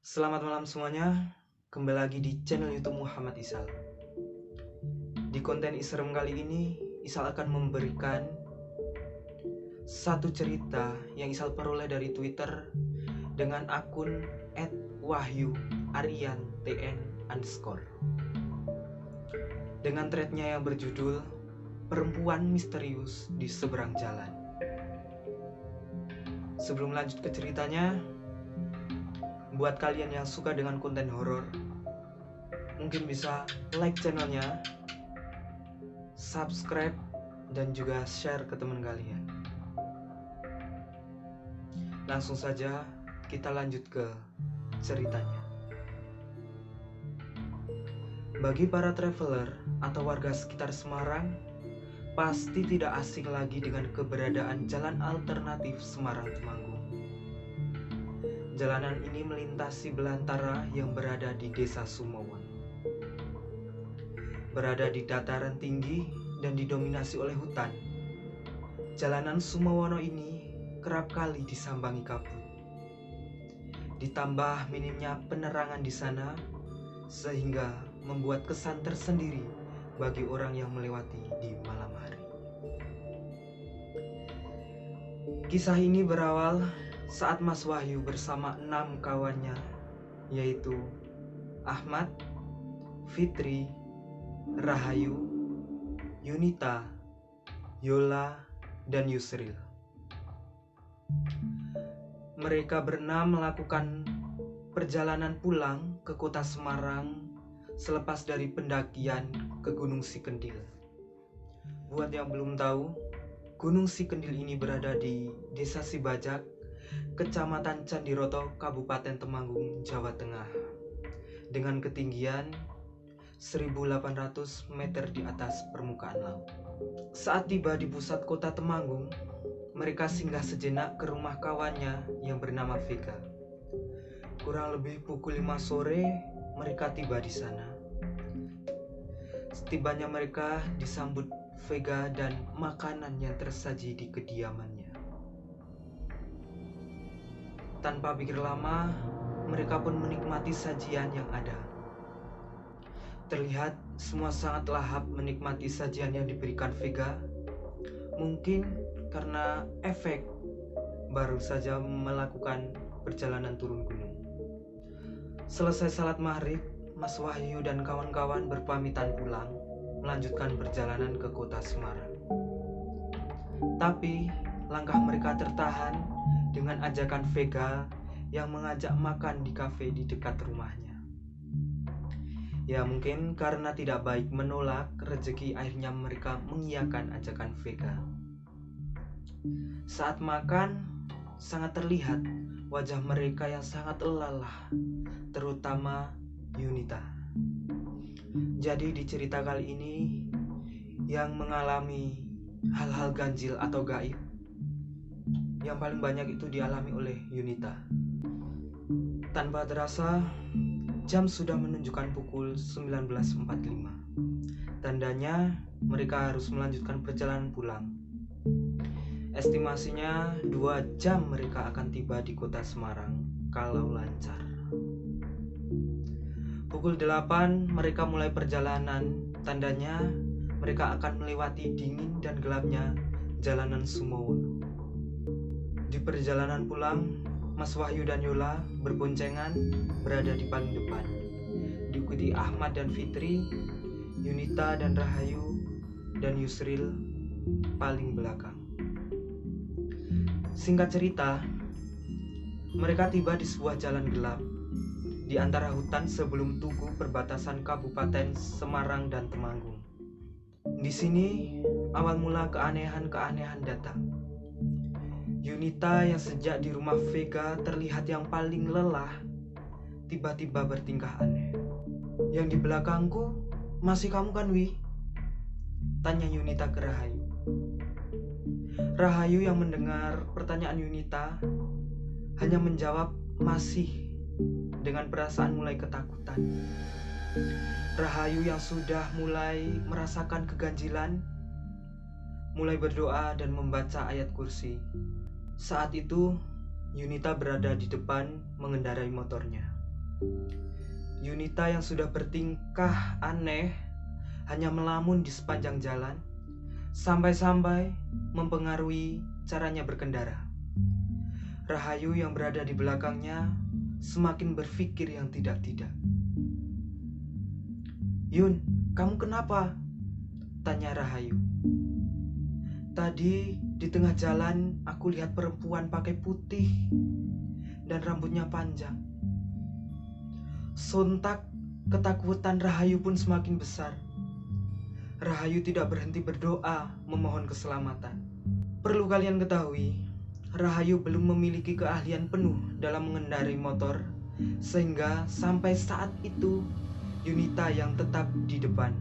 Selamat malam semuanya, kembali lagi di channel YouTube Muhammad Isal. Di konten Isrem kali ini, Isal akan memberikan satu cerita yang Isal peroleh dari Twitter dengan akun @wahyu_arian_tn_ dengan threadnya yang berjudul Perempuan Misterius di Seberang Jalan. Sebelum lanjut ke ceritanya, buat kalian yang suka dengan konten horor, mungkin bisa like channelnya, subscribe, dan juga share ke teman kalian. Langsung saja kita lanjut ke ceritanya. Bagi para traveler atau warga sekitar Semarang, pasti tidak asing lagi dengan keberadaan jalan alternatif Semarang-Temanggung. Jalanan ini melintasi belantara yang berada di Desa Sumawono. Berada di dataran tinggi dan didominasi oleh hutan, jalanan Sumawono ini kerap kali disambangi kabut. Ditambah minimnya penerangan di sana, sehingga membuat kesan tersendiri bagi orang yang melewati di malam hari. Kisah ini berawal saat Mas Wahyu bersama 6 kawannya, yaitu Ahmad, Fitri, Rahayu, Yunita, Yola, dan Yusril. Mereka berenam melakukan perjalanan pulang ke kota Semarang selepas dari pendakian ke Gunung Sikendil. Buat yang belum tahu, Gunung Sikendil ini berada di Desa Sibajak, Kecamatan Candiroto, Kabupaten Temanggung, Jawa Tengah, dengan ketinggian 1.800 meter di atas permukaan laut. Saat tiba di pusat kota Temanggung, mereka singgah sejenak ke rumah kawannya yang bernama Vega. Kurang lebih pukul 5 sore, mereka tiba di sana. Setibanya mereka disambut Vega dan makanan yang tersaji di kediamannya. Tanpa pikir lama, mereka pun menikmati sajian yang ada. Terlihat semua sangat lahap menikmati sajian yang diberikan Vega. Mungkin karena efek baru saja melakukan perjalanan turun gunung. Selesai salat maghrib, Mas Wahyu dan kawan-kawan berpamitan pulang, melanjutkan perjalanan ke kota Semarang. Tapi langkah mereka tertahan dengan ajakan Vega yang mengajak makan di kafe di dekat rumahnya. Ya mungkin karena tidak baik menolak rezeki, akhirnya mereka mengiyakan ajakan Vega. Saat makan, sangat terlihat wajah mereka yang sangat lelah, terutama Yunita. Jadi di cerita kali ini, yang mengalami hal-hal ganjil atau gaib, yang paling banyak itu dialami oleh Yunita. Tanpa terasa, jam sudah menunjukkan pukul 19.45. Tandanya mereka harus melanjutkan perjalanan pulang. Estimasinya 2 jam mereka akan tiba di kota Semarang kalau lancar. Pukul 8 mereka mulai perjalanan. Tandanya mereka akan melewati dingin dan gelapnya jalanan Sumawono. Di perjalanan pulang, Mas Wahyu dan Yola berboncengan berada di paling depan, diikuti Ahmad dan Fitri, Yunita dan Rahayu, dan Yusril paling belakang. Singkat cerita, mereka tiba di sebuah jalan gelap di antara hutan sebelum tugu perbatasan Kabupaten Semarang dan Temanggung. Di sini awal mula keanehan-keanehan datang. Yunita yang sejak di rumah Vega terlihat yang paling lelah, tiba-tiba bertingkah aneh. Yang di belakangku masih kamu kan, Wi? Tanya Yunita ke Rahayu. Rahayu yang mendengar pertanyaan Yunita hanya menjawab masih dengan perasaan mulai ketakutan. Rahayu yang sudah mulai merasakan keganjilan, mulai berdoa dan membaca ayat kursi. Saat itu Yunita berada di depan mengendarai motornya. Yunita yang sudah bertingkah aneh hanya melamun di sepanjang jalan, sampai-sampai mempengaruhi caranya berkendara. Rahayu yang berada di belakangnya semakin berpikir yang tidak-tidak. "Yun, kamu kenapa?" tanya Rahayu. "Tadi di tengah jalan aku lihat perempuan pakai putih dan rambutnya panjang." Sontak ketakutan Rahayu pun semakin besar. Rahayu tidak berhenti berdoa memohon keselamatan. Perlu kalian ketahui, Rahayu belum memiliki keahlian penuh dalam mengendarai motor, sehingga sampai saat itu Yunita yang tetap di depan.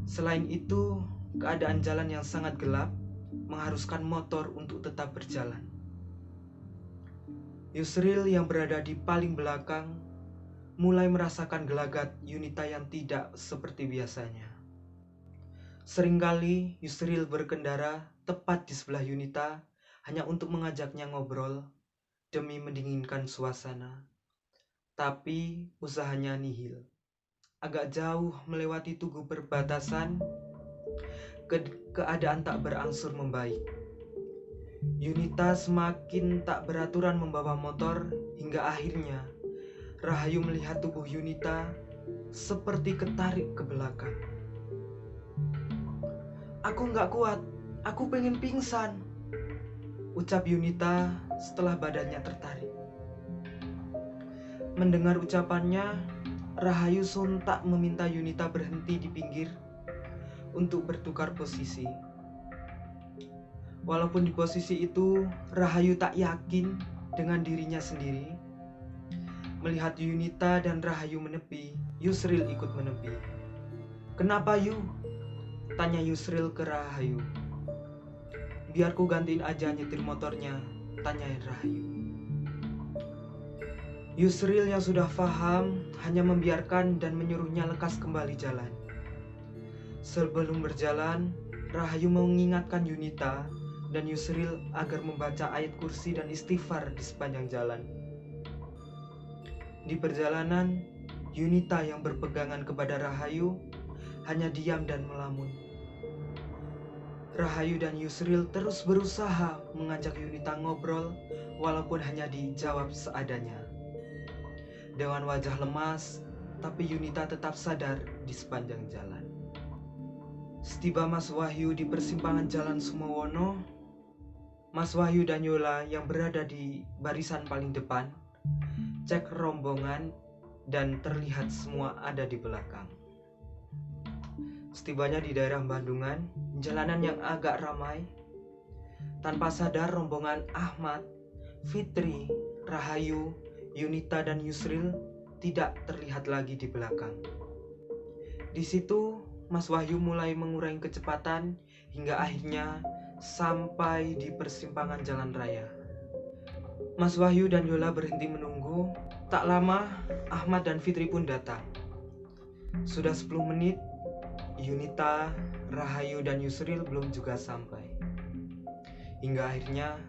Selain itu, keadaan jalan yang sangat gelap mengharuskan motor untuk tetap berjalan. Yusril yang berada di paling belakang mulai merasakan gelagat Yunita yang tidak seperti biasanya. Seringkali Yusril berkendara tepat di sebelah Yunita hanya untuk mengajaknya ngobrol demi mendinginkan suasana. Tapi usahanya nihil. Agak jauh melewati tugu perbatasan, keadaan tak berangsur membaik. Yunita semakin tak beraturan membawa motor hingga akhirnya Rahayu melihat tubuh Yunita seperti ketarik ke belakang. "Aku nggak kuat, aku pengen pingsan," ucap Yunita setelah badannya tertarik. Mendengar ucapannya, Rahayu sontak meminta Yunita berhenti di pinggir untuk bertukar posisi. Walaupun di posisi itu Rahayu tak yakin dengan dirinya sendiri. Melihat Yunita dan Rahayu menepi, Yusril ikut menepi. "Kenapa Yu?" tanya Yusril ke Rahayu. "Biar ku gantiin aja nyetir motornya," tanya Rahayu. Yusril yang sudah paham hanya membiarkan dan menyuruhnya lekas kembali jalan. Sebelum berjalan, Rahayu mengingatkan Yunita dan Yusril agar membaca ayat kursi dan istighfar di sepanjang jalan. Di perjalanan, Yunita yang berpegangan kepada Rahayu hanya diam dan melamun. Rahayu dan Yusril terus berusaha mengajak Yunita ngobrol walaupun hanya dijawab seadanya. Dengan wajah lemas, tapi Yunita tetap sadar di sepanjang jalan. Setiba Mas Wahyu di persimpangan Jalan Sumowono, Mas Wahyu dan Yola yang berada di barisan paling depan cek rombongan dan terlihat semua ada di belakang. Setibanya di daerah Bandungan, jalanan yang agak ramai, tanpa sadar rombongan Ahmad, Fitri, Rahayu, Yunita dan Yusril tidak terlihat lagi di belakang. Di situ Mas Wahyu mulai mengurangi kecepatan hingga akhirnya sampai di persimpangan jalan raya. Mas Wahyu dan Yola berhenti menunggu. Tak lama, Ahmad dan Fitri pun datang. Sudah 10 menit, Yunita, Rahayu dan Yusril belum juga sampai. Hingga akhirnya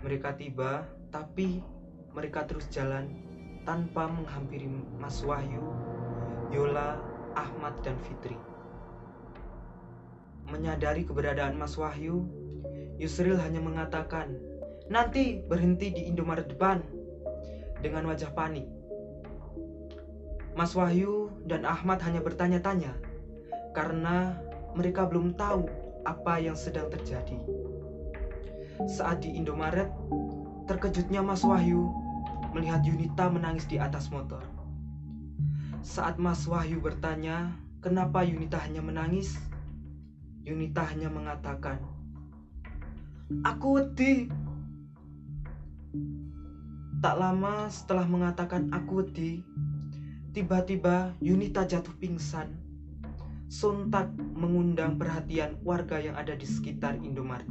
mereka tiba, tapi mereka terus jalan tanpa menghampiri Mas Wahyu, Yola, Ahmad dan Fitri. Menyadari keberadaan Mas Wahyu, Yusril hanya mengatakan, "Nanti berhenti di Indomaret depan," dengan wajah panik. Mas Wahyu dan Ahmad hanya bertanya-tanya karena mereka belum tahu apa yang sedang terjadi. Saat di Indomaret, terkejutnya Mas Wahyu melihat Yunita menangis di atas motor. Saat Mas Wahyu bertanya kenapa Yunita hanya menangis, Yunita hanya mengatakan, "Aku wedi." Tak lama setelah mengatakan "aku wedi", tiba-tiba Yunita jatuh pingsan. Sontak mengundang perhatian warga yang ada di sekitar Indomaret.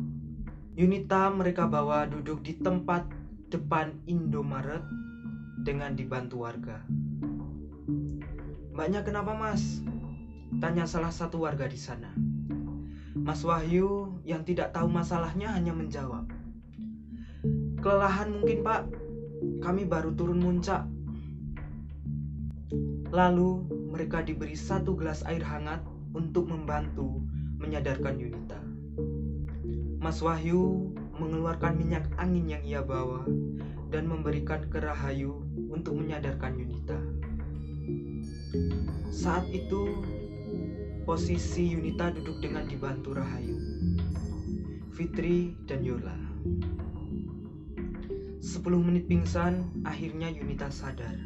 Yunita mereka bawa duduk di tempat depan Indomaret dengan dibantu warga. "Mbaknya kenapa Mas?" tanya salah satu warga di sana. Mas Wahyu yang tidak tahu masalahnya hanya menjawab, "Kelelahan mungkin Pak, kami baru turun muncak." Lalu mereka diberi 1 gelas air hangat untuk membantu menyadarkan Yunita. Mas Wahyu mengeluarkan minyak angin yang ia bawa dan memberikan ke Rahayu untuk menyadarkan Yunita. Saat itu, posisi Yunita duduk dengan dibantu Rahayu, Fitri, dan Yola. 10 menit pingsan, akhirnya Yunita sadar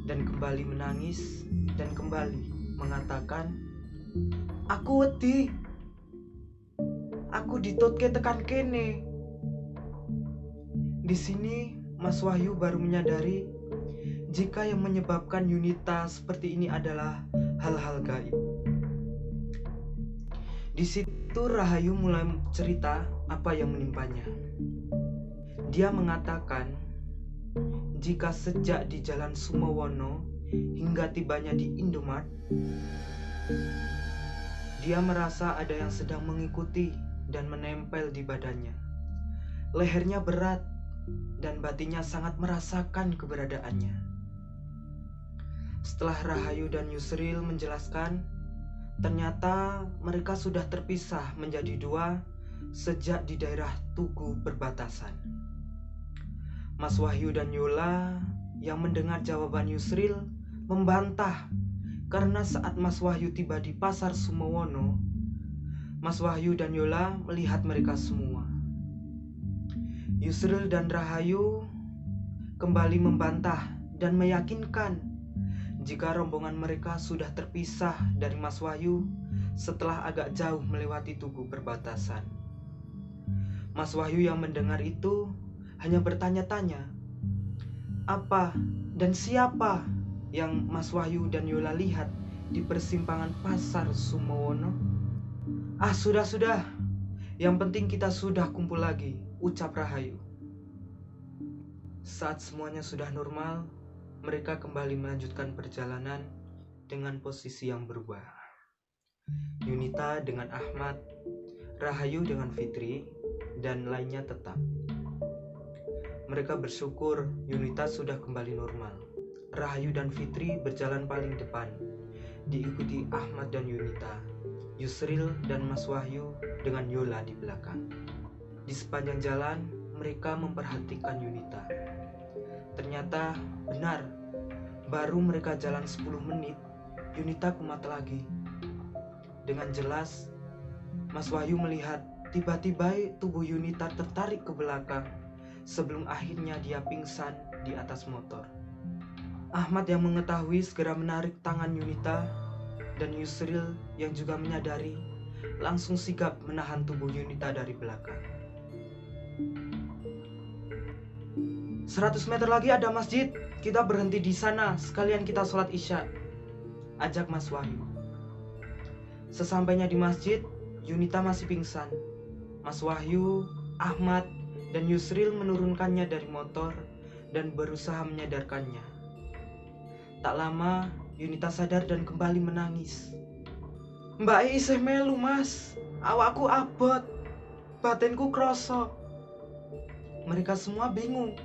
dan kembali menangis dan kembali mengatakan, "Aku wedi. Aku ditutke tekan kene." Di sini Mas Wahyu baru menyadari jika yang menyebabkan Yunita seperti ini adalah hal-hal gaib. Di situ Rahayu mulai cerita apa yang menimpanya. Dia mengatakan jika sejak di Jalan Sumowono hingga tibanya di Indomart, dia merasa ada yang sedang mengikuti dan menempel di badannya. Lehernya berat dan batinnya sangat merasakan keberadaannya. Setelah Rahayu dan Yusril menjelaskan, ternyata mereka sudah terpisah menjadi 2 sejak di daerah Tugu perbatasan. Mas Wahyu dan Yola yang mendengar jawaban Yusril membantah karena saat Mas Wahyu tiba di pasar Sumowono, Mas Wahyu dan Yola melihat mereka semua. Yusril dan Rahayu kembali membantah dan meyakinkan jika rombongan mereka sudah terpisah dari Mas Wahyu setelah agak jauh melewati Tugu perbatasan. Mas Wahyu yang mendengar itu hanya bertanya-tanya, apa dan siapa yang Mas Wahyu dan Yola lihat di persimpangan pasar Sumowono? Sudah. Yang penting kita sudah kumpul lagi, ucap Rahayu. Saat semuanya sudah normal, mereka kembali melanjutkan perjalanan dengan posisi yang berubah. Yunita dengan Ahmad, Rahayu dengan Fitri, dan lainnya tetap. Mereka bersyukur Yunita sudah kembali normal. Rahayu dan Fitri berjalan paling depan, diikuti Ahmad dan Yunita, Yusril dan Mas Wahyu dengan Yola di belakang. Di sepanjang jalan, mereka memperhatikan Yunita. Ternyata benar, baru mereka jalan 10 menit, Yunita kumat lagi. Dengan jelas, Mas Wahyu melihat tiba-tiba tubuh Yunita tertarik ke belakang sebelum akhirnya dia pingsan di atas motor. Ahmad yang mengetahui segera menarik tangan Yunita, dan Yusril yang juga menyadari langsung sigap menahan tubuh Yunita dari belakang. 100 meter lagi ada masjid, kita berhenti di sana sekalian kita sholat isya, ajak Mas Wahyu. Sesampainya di masjid, Yunita masih pingsan. Mas Wahyu, Ahmad, dan Yusril menurunkannya dari motor dan berusaha menyadarkannya. Tak lama, Yunita sadar dan kembali menangis. "Mbak isih melu mas, awakku abot, batinku kroso." Mereka semua bingung,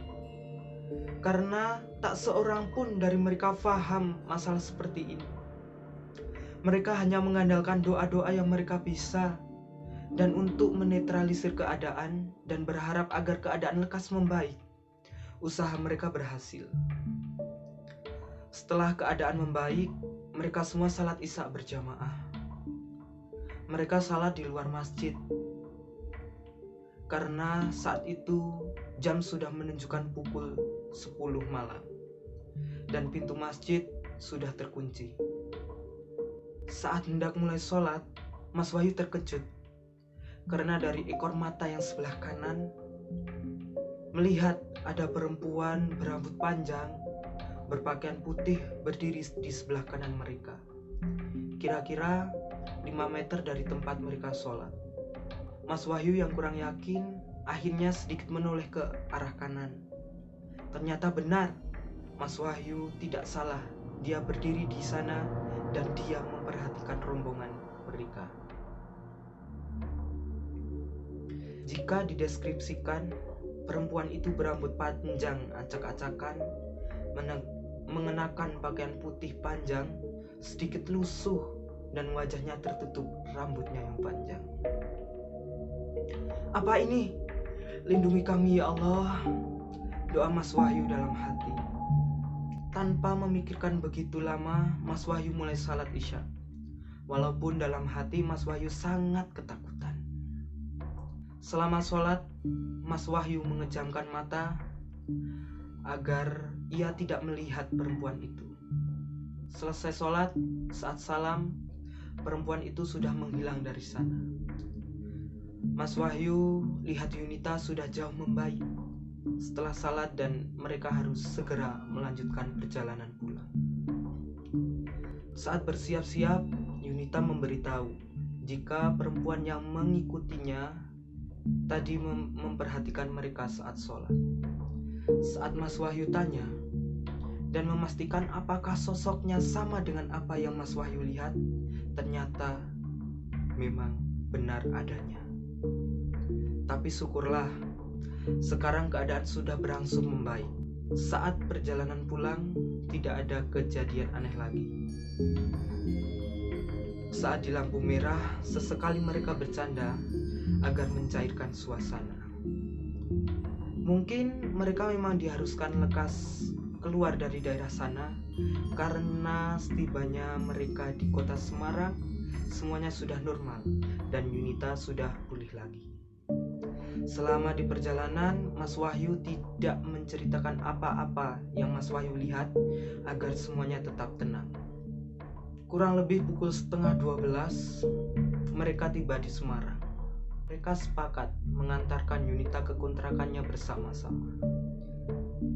karena tak seorang pun dari mereka paham masalah seperti ini. Mereka hanya mengandalkan doa-doa yang mereka bisa, dan untuk menetralisir keadaan dan berharap agar keadaan lekas membaik, usaha mereka berhasil. Setelah keadaan membaik, mereka semua salat isya berjamaah. Mereka salat di luar masjid, karena saat itu jam sudah menunjukkan pukul 10 malam, dan pintu masjid sudah terkunci. Saat hendak mulai sholat, Mas Wahyu terkejut karena dari ekor mata yang sebelah kanan melihat ada perempuan berambut panjang berpakaian putih berdiri di sebelah kanan mereka, kira-kira 5 meter dari tempat mereka sholat. Mas Wahyu yang kurang yakin akhirnya sedikit menoleh ke arah kanan. Ternyata benar, Mas Wahyu tidak salah. Dia berdiri di sana dan dia memperhatikan rombongan mereka. Jika dideskripsikan, perempuan itu berambut panjang acak-acakan, mengenakan pakaian putih panjang, sedikit lusuh, dan wajahnya tertutup rambutnya yang panjang. "Apa ini? Lindungi kami ya Allah," doa Mas Wahyu dalam hati. Tanpa memikirkan begitu lama, Mas Wahyu mulai salat Isya. Walaupun dalam hati Mas Wahyu sangat ketakutan. Selama sholat, Mas Wahyu mengejamkan mata agar ia tidak melihat perempuan itu. Selesai sholat, saat salam, perempuan itu sudah menghilang dari sana. Mas Wahyu lihat Yunita sudah jauh membaik setelah salat dan mereka harus segera melanjutkan perjalanan pulang. Saat bersiap-siap, Yunita memberitahu jika perempuan yang mengikutinya tadi memperhatikan mereka saat sholat. Saat Mas Wahyu tanya dan memastikan apakah sosoknya sama dengan apa yang Mas Wahyu lihat, ternyata memang benar adanya. Tapi syukurlah, sekarang keadaan sudah berangsur membaik. Saat perjalanan pulang, tidak ada kejadian aneh lagi. Saat di lampu merah, sesekali mereka bercanda agar mencairkan suasana. Mungkin mereka memang diharuskan lekas keluar dari daerah sana karena setibanya mereka di kota Semarang, semuanya sudah normal dan Yunita sudah pulih lagi. Selama di perjalanan, Mas Wahyu tidak menceritakan apa-apa yang Mas Wahyu lihat agar semuanya tetap tenang. Kurang lebih pukul 11:30, mereka tiba di Semarang. Mereka sepakat mengantarkan Yunita ke kontrakannya bersama-sama.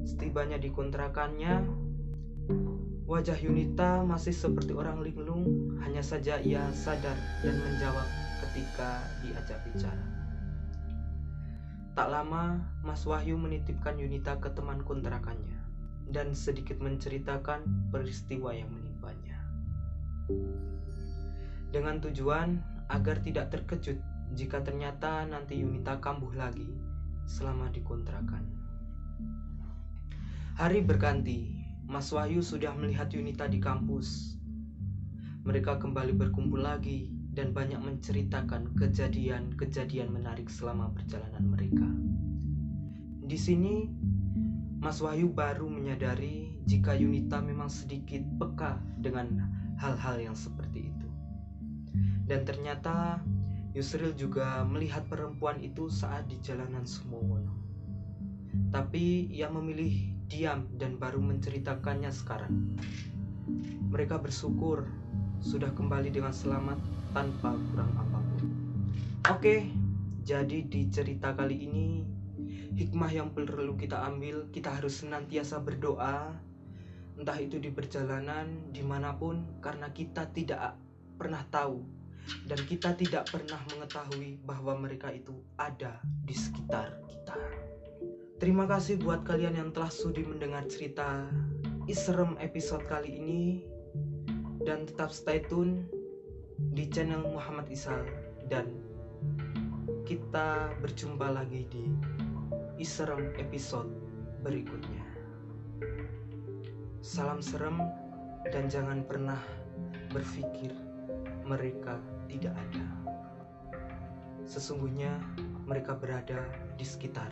Setibanya di kontrakannya, wajah Yunita masih seperti orang linglung, hanya saja ia sadar dan menjawab ketika diajak bicara. Tak lama, Mas Wahyu menitipkan Yunita ke teman kontrakannya dan sedikit menceritakan peristiwa yang menimpanya. Dengan tujuan agar tidak terkejut jika ternyata nanti Yunita kambuh lagi selama di kontrakan. Hari berganti, Mas Wahyu sudah melihat Yunita di kampus. Mereka kembali berkumpul lagi dan banyak menceritakan kejadian-kejadian menarik selama perjalanan mereka. Di sini, Mas Wahyu baru menyadari jika Yunita memang sedikit peka dengan hal-hal yang seperti itu. Dan ternyata Yusril juga melihat perempuan itu saat di jalanan Sumowono. Tapi ia memilih diam dan baru menceritakannya sekarang. Mereka bersyukur sudah kembali dengan selamat tanpa kurang apapun. Oke, jadi di cerita kali ini, hikmah yang perlu kita ambil, kita harus senantiasa berdoa, entah itu di perjalanan, dimanapun, karena kita tidak pernah tahu dan kita tidak pernah mengetahui bahwa mereka itu ada di sekitar kita. Terima kasih buat kalian yang telah sudi mendengar cerita Isserem episode kali ini, dan tetap stay tune di channel Muhammad Isal, dan kita berjumpa lagi di Isserem episode berikutnya. Salam serem dan jangan pernah berpikir mereka tidak ada. Sesungguhnya mereka berada di sekitar